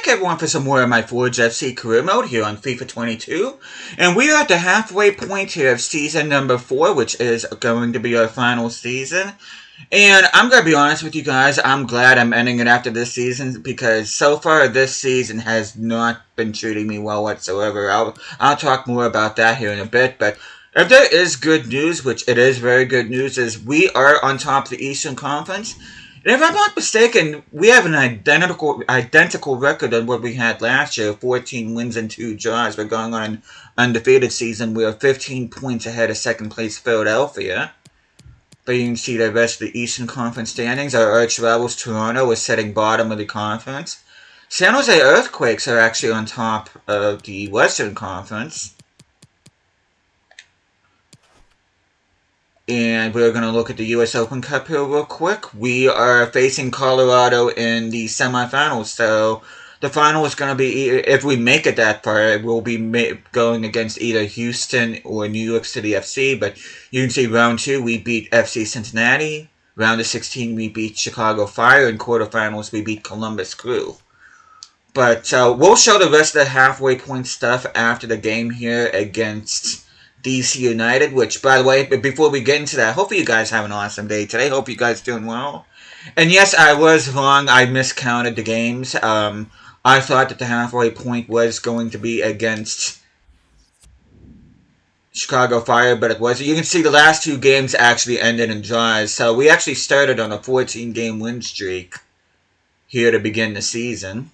back everyone for some more of my Forge FC career mode here on FIFA 22. And we are at the halfway point here of season number 4, which is going to be our final season. And I'm going to be honest with you guys, I'm glad I'm ending it after this season, because so far this season has not been treating me well whatsoever. I'll talk more about that here in a bit, but if there is good news, which it is very good news, is we are on top of the Eastern Conference. And if I'm not mistaken, we have an identical record on what we had last year, 14 wins and 2 draws. We're going on an undefeated season. We are 15 points ahead of second place Philadelphia. But you can see the rest of the Eastern Conference standings. Our arch rivals, Toronto, is sitting bottom of the conference. San Jose Earthquakes are actually on top of the Western Conference. And we're going to look at the U.S. Open Cup here real quick. We are facing Colorado in the semifinals, so the final is going to be, if we make it that far, we'll be going against either Houston or New York City FC. But you can see round 2, we beat FC Cincinnati. Round of 16, we beat Chicago Fire. In quarterfinals, we beat Columbus Crew. But we'll show the rest of the halfway point stuff after the game here against DC United, which, by the way, before we get into that, hopefully you guys have an awesome day today. Hope you guys doing well. And yes, I was wrong. I miscounted the games. I thought that the halfway point was going to be against Chicago Fire, but it wasn't. You can see the last 2 games actually ended in draws. So we actually started on a 14-game win streak here to begin the season.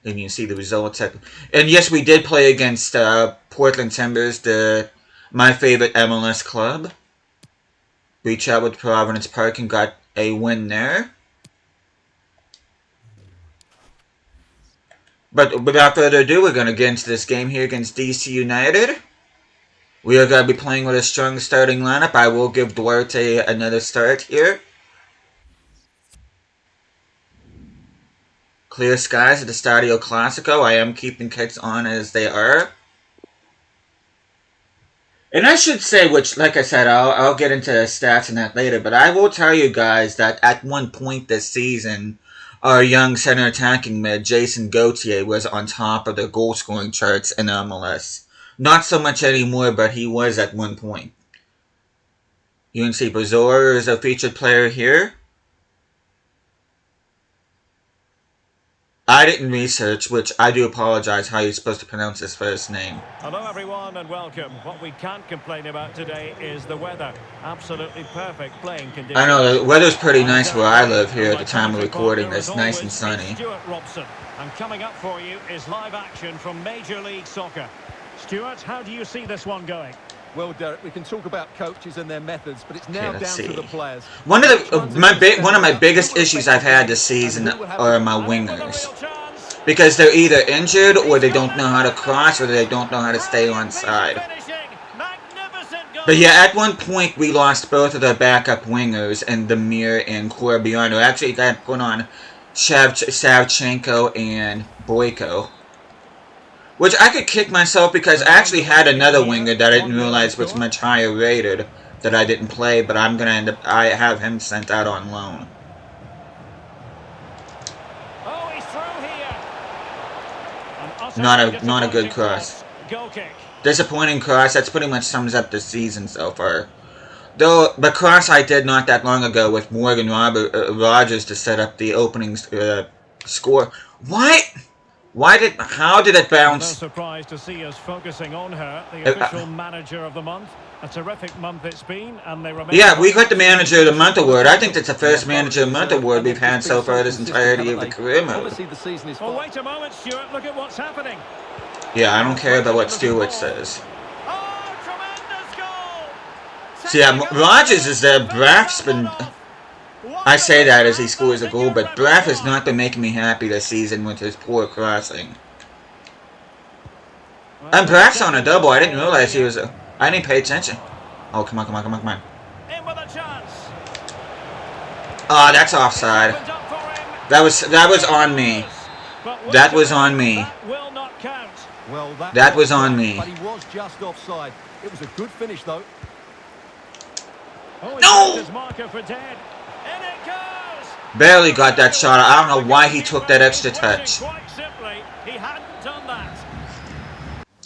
And you can see the results. And yes, we did play against Portland Timbers, my favorite MLS club. We traveled to Providence Park and got a win there. But without further ado, we're going to get into this game here against DC United. We are going to be playing with a strong starting lineup. I will give Duarte another start here. Clear skies at the Stadio Classico. I am keeping kits on as they are. And I should say, which, like I said, I'll get into stats and that later, but I will tell you guys that at one point this season, our young center attacking mid, Jason Gauthier, was on top of the goal scoring charts in MLS. Not so much anymore, but he was at one point. You can see Brazor is a featured player here. I didn't research, which I do apologize how you're supposed to pronounce his first name. Hello everyone and welcome. What we can't complain about today is the weather. Absolutely perfect playing conditions. I know, the weather's pretty nice where I live here at the time of recording. It's nice and sunny. Stuart Robson. And coming up for you is live action from Major League Soccer. Stuart, how do you see this one going? Well, Derek, we can talk about coaches and their methods, but it's now down to the players. One of my biggest issues I've had this season are my wingers, because they're either injured or they don't know how to cross or they don't know how to stay on side. But yeah, at one point we lost both of their backup wingers, and Demir and Corbiano. Actually, got put on Savchenko and Boyko. Which I could kick myself because I actually had another winger that I didn't realize was much higher rated that I didn't play, but I'm gonna end up. I have him sent out on loan. Oh, he's through here. Not a good cross. Disappointing cross. That's pretty much sums up the season so far. Though the cross I did not that long ago with Morgan Rogers to set up the opening score. What? How did it bounce? No surprise to see us focusing on her, the official manager of the month. A terrific month it's been, and they remain. Yeah, we got the manager of the month award. I think that's the first manager of the month award we've had so far this entirety of the career mode. Oh, wait a moment, Stuart. Look at what's happening. Yeah, I don't care about what Stewart says. Oh, tremendous goal! See, yeah, Rogers is there. Braff's been. I say that as he scores a goal, but Braff has not been making me happy this season with his poor crossing. And Braff's on a double. I didn't realize he was. I didn't pay attention. Oh, come on. In with a chance. Ah, that's offside. That was on me. That was on me. Will not count. Well, that was on me. But he was just offside. It was a good finish, though. Oh, no! his marker for dead. In it goes! Barely got that shot. I don't know why he took that extra touch. Quite simply, he hadn't done that.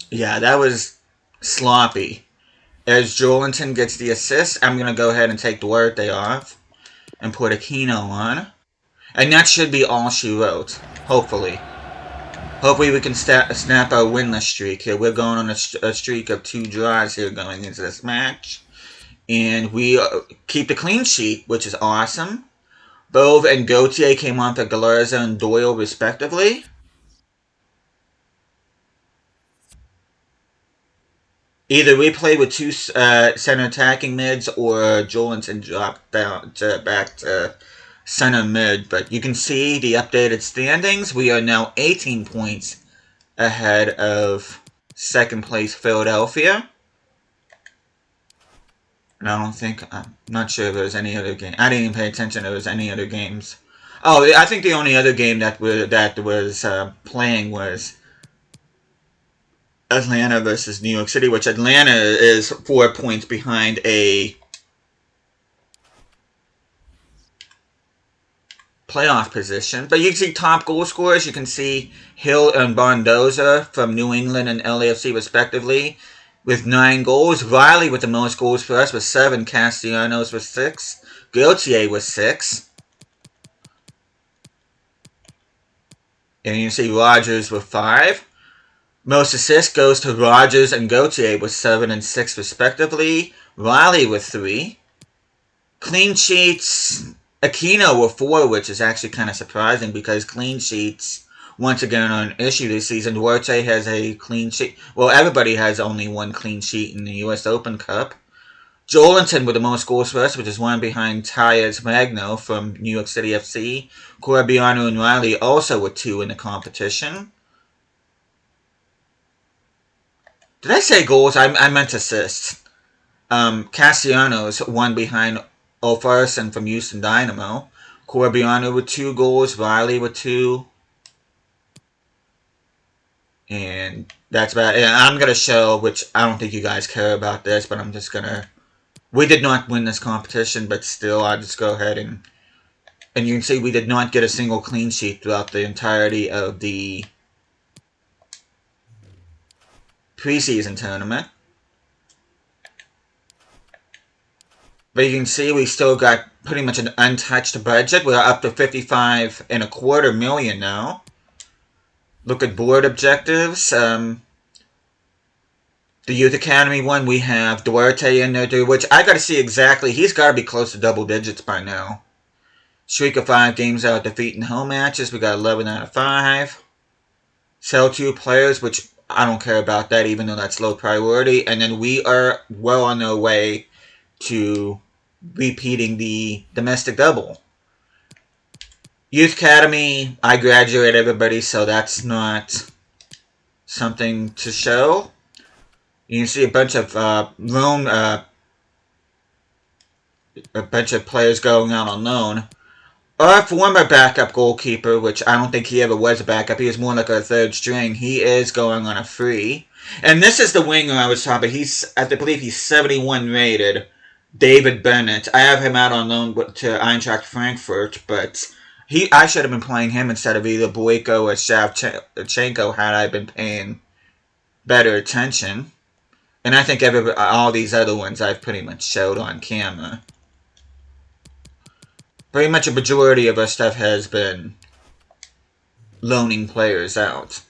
Yeah, that was sloppy. As Jolinton gets the assist, I'm going to go ahead and take Duarte off and put Aquino on. And that should be all she wrote. Hopefully. Hopefully we can snap our winless streak here. We're going on a streak of 2 draws here going into this match. And we keep the clean sheet, which is awesome. Bove and Gauthier came on for Galarza and Doyle, respectively. Either we played with 2 center attacking mids, or Jolinton dropped down back to center mid. But you can see the updated standings. We are now 18 points ahead of second place Philadelphia. And I'm not sure if there was any other game. I didn't even pay attention if there was any other games. Oh, I think the only other game that was playing was Atlanta versus New York City, which Atlanta is 4 points behind a playoff position. But you can see top goal scorers. You can see Hill and Bondoza from New England and LAFC respectively with 9 goals. Riley with the most goals for us with 7. Castellanos with 6. Gauthier with 6. And you can see Rogers with 5. Most assists goes to Rogers and Gauthier with 7 and 6 respectively. Riley with 3. Clean sheets, Aquino with 4, which is actually kind of surprising because clean sheets, once again, are an issue this season. Duarte has a clean sheet. Well, everybody has only 1 clean sheet in the U.S. Open Cup. Jolinton with the most goals for us, which is 1 behind Tyus Magno from New York City FC. Corbiano and Riley also with 2 in the competition. Did I say goals? I meant assists. Castellanos 1 behind Ofarson from Houston Dynamo. Corbiano with 2 goals. Riley with 2. And that's about it. I'm going to show, which I don't think you guys care about this, but I'm just going to... We did not win this competition, but still, I'll just go ahead and you can see we did not get a single clean sheet throughout the entirety of the preseason tournament. But you can see we still got pretty much an untouched budget. We're up to $55.25 million now. Look at board objectives. The Youth Academy one, we have Duarte in there too, which I got to see exactly. He's got to be close to double digits by now. Streak of 5 games out defeating home matches. We got 11 out of 5. Sell 2 players, which I don't care about that, even though that's low priority. And then we are well on our way to repeating the domestic double. Youth Academy, I graduate everybody, so that's not something to show. You can see a bunch of loan, a bunch of players going out on loan. Our former backup goalkeeper, which I don't think he ever was a backup, he was more like a third string, he is going on a free. And this is the winger I was talking about. I believe he's 71 rated. David Bennett. I have him out on loan to Eintracht Frankfurt, but I should have been playing him instead of either Boyko or Shavchenko had I been paying better attention. And I think all these other ones I've pretty much showed on camera. Pretty much a majority of our stuff has been loaning players out.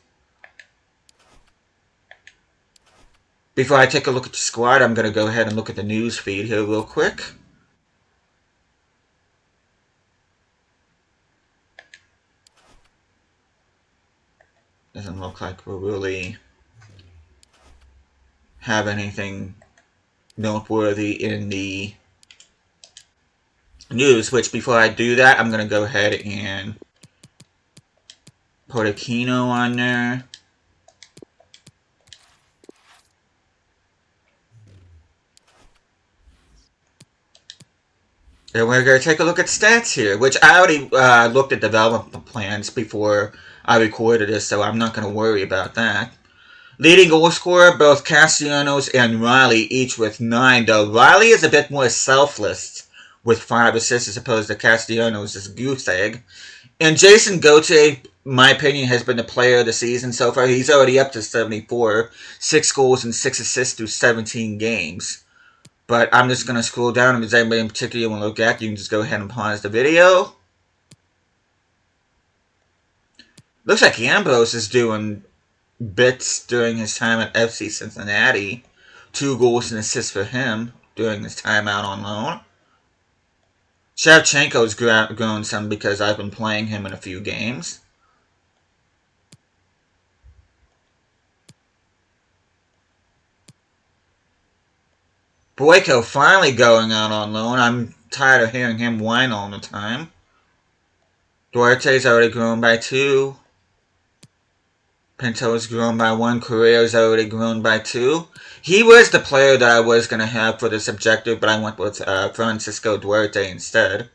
Before I take a look at the squad, I'm going to go ahead and look at the news feed here real quick. Doesn't look like we'll really have anything noteworthy in the news, which before I do that, I'm going to go ahead and put Aquino on there. And we're going to take a look at stats here, which I already looked at development plans before I recorded this, so I'm not going to worry about that. Leading goal scorer, both Castellanos and Riley, each with 9, though Riley is a bit more selfless with 5 assists as opposed to Castellanos' this goose egg. And Jason Gauthier, my opinion, has been the player of the season so far. He's already up to 74, 6 goals and 6 assists through 17 games. But I'm just going to scroll down. If there's anybody in particular you want to look at, you can just go ahead and pause the video. Looks like Ambrose is doing bits during his time at FC Cincinnati. 2 goals and assists for him during his time out on loan. Shevchenko's grown some because I've been playing him in a few games. Boyko finally going out on loan. I'm tired of hearing him whine all the time. Duarte's already grown by 2. Pinto's grown by 1. Correa's already grown by 2. He was the player that I was going to have for this objective, but I went with Francisco Duarte instead.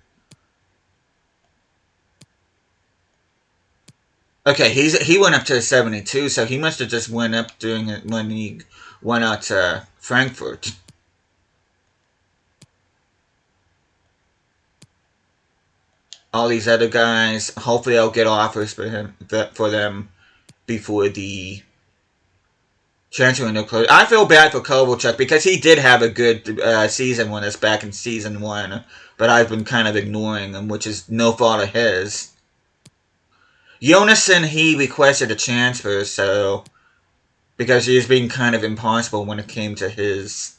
Okay, he went up to 72, so he must have just went up during it when he went out to Frankfurt. All these other guys, hopefully I'll get offers for them before the transfer window closes. I feel bad for Kovalchuk because he did have a good season with us back in season 1, but I've been kind of ignoring him, which is no fault of his. Jonassen, he requested a transfer, so because he was being kind of impossible when it came to his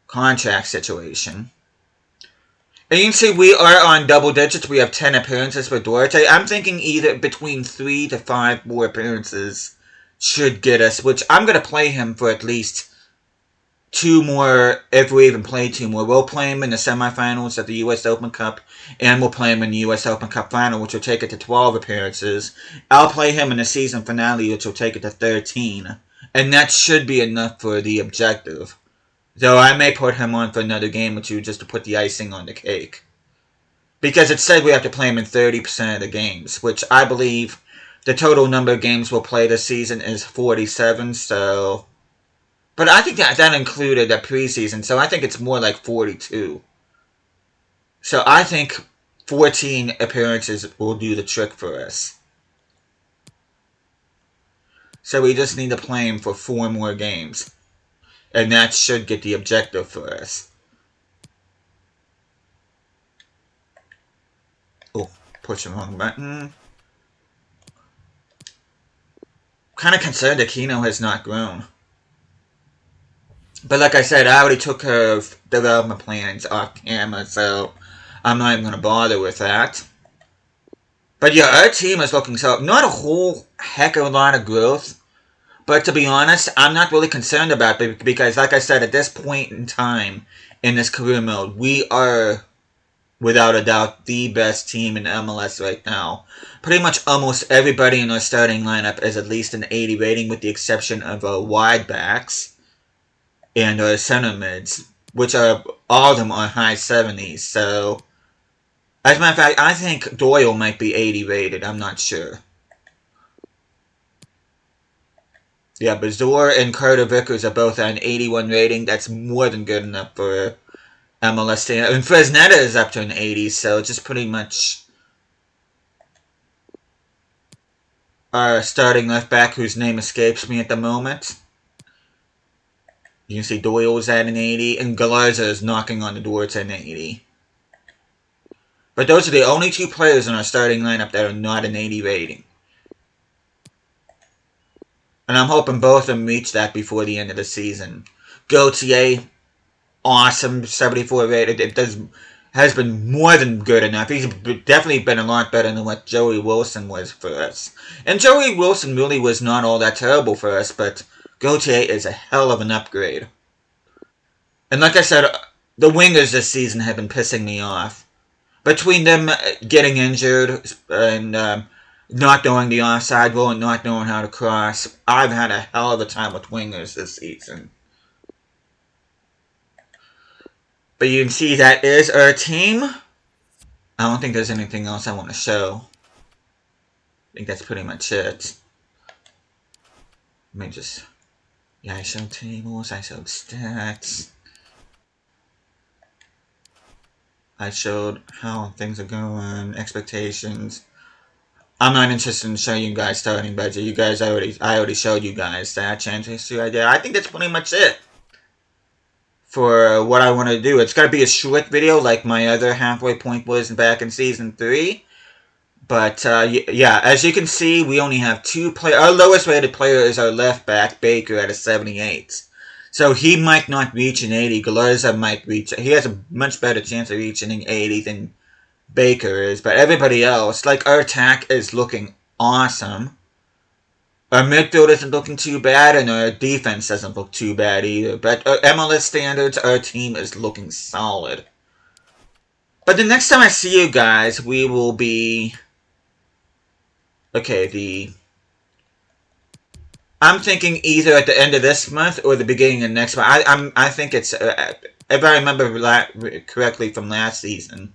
contract situation. And you can see we are on double digits. We have 10 appearances for Duarte. I'm thinking either between 3 to 5 more appearances should get us, which I'm going to play him for at least 2 more, if we even play 2 more. We'll play him in the semifinals of the U.S. Open Cup, and we'll play him in the U.S. Open Cup final, which will take it to 12 appearances. I'll play him in the season finale, which will take it to 13. And that should be enough for the objective. Though I may put him on for another game or 2 just to put the icing on the cake. Because it said we have to play him in 30% of the games, which I believe the total number of games we'll play this season is 47, so... But I think that included a preseason, so I think it's more like 42. So I think 14 appearances will do the trick for us. So we just need to play him for 4 more games. And that should get the objective for us. Oh, push the wrong button. Kind of concerned that Kino has not grown. But like I said, I already took care of development plans off camera, so I'm not even going to bother with that. But yeah, our team is looking so... Not a whole heck of a lot of growth. But to be honest, I'm not really concerned about it because, like I said, at this point in time in this career mode, we are, without a doubt, the best team in MLS right now. Pretty much almost everybody in our starting lineup is at least an 80 rating, with the exception of our wide backs and our center mids, which are all of them are high 70s. So, as a matter of fact, I think Doyle might be 80 rated. I'm not sure. Yeah, Bazor and Carter Vickers are both at an 81 rating. That's more than good enough for MLS standard. And Fresneda is up to an 80, so just pretty much our starting left back, whose name escapes me at the moment. You can see Doyle's at an 80, and Galarza is knocking on the door to an 80. But those are the only 2 players in our starting lineup that are not an 80 rating. And I'm hoping both of them reach that before the end of the season. Gauthier, awesome, 74 rated. Has been more than good enough. He's definitely been a lot better than what Joey Wilson was for us. And Joey Wilson really was not all that terrible for us, but Gauthier is a hell of an upgrade. And like I said, the wingers this season have been pissing me off. Between them getting injured and... not knowing the offside rule and not knowing how to cross, I've had a hell of a time with wingers this season. But you can see that is our team. I don't think there's anything else I want to show. I think that's pretty much it. Let me just... Yeah, I showed tables, I showed stats. I showed how things are going, expectations. I'm not interested in showing you guys starting budget. You guys I already showed you guys that change history idea. I think that's pretty much it for what I want to do. It's got to be a short video like my other halfway point was back in season 3. But yeah, as you can see, we only have 2 players. Our lowest rated player is our left back, Baker, at a 78. So he might not reach an 80. Galarza might reach. He has a much better chance of reaching an 80 than Baker is. But everybody else, like our attack is looking awesome. Our midfield isn't looking too bad, and our defense doesn't look too bad either. But MLS standards, our team is looking solid. But the next time I see you guys, we will be... Okay, I'm thinking either at the end of this month or the beginning of next month. I think it's... if I remember correctly from last season,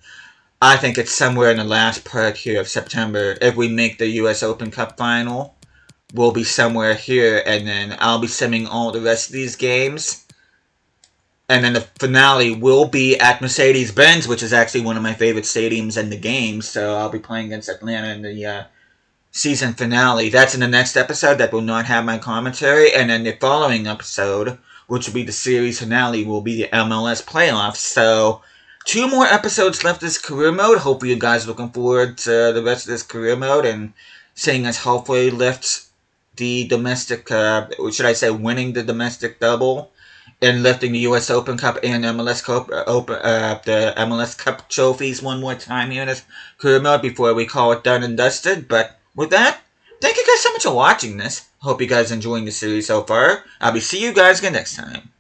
I think it's somewhere in the last part here of September. If we make the US Open Cup final, we'll be somewhere here, and then I'll be simming all the rest of these games. And then the finale will be at Mercedes-Benz, which is actually one of my favorite stadiums in the game. So I'll be playing against Atlanta in the season finale. That's in the next episode. That will not have my commentary. And then the following episode, which will be the series finale, will be the MLS playoffs. So 2 more episodes left this career mode. Hope you guys are looking forward to the rest of this career mode and seeing us hopefully lift the domestic, should I say winning the domestic double and lifting the US Open Cup and MLS Cup, the MLS Cup trophies one more time here in this career mode before we call it done and dusted. But with that, thank you guys so much for watching this. Hope you guys are enjoying the series so far. I'll be seeing you guys again next time.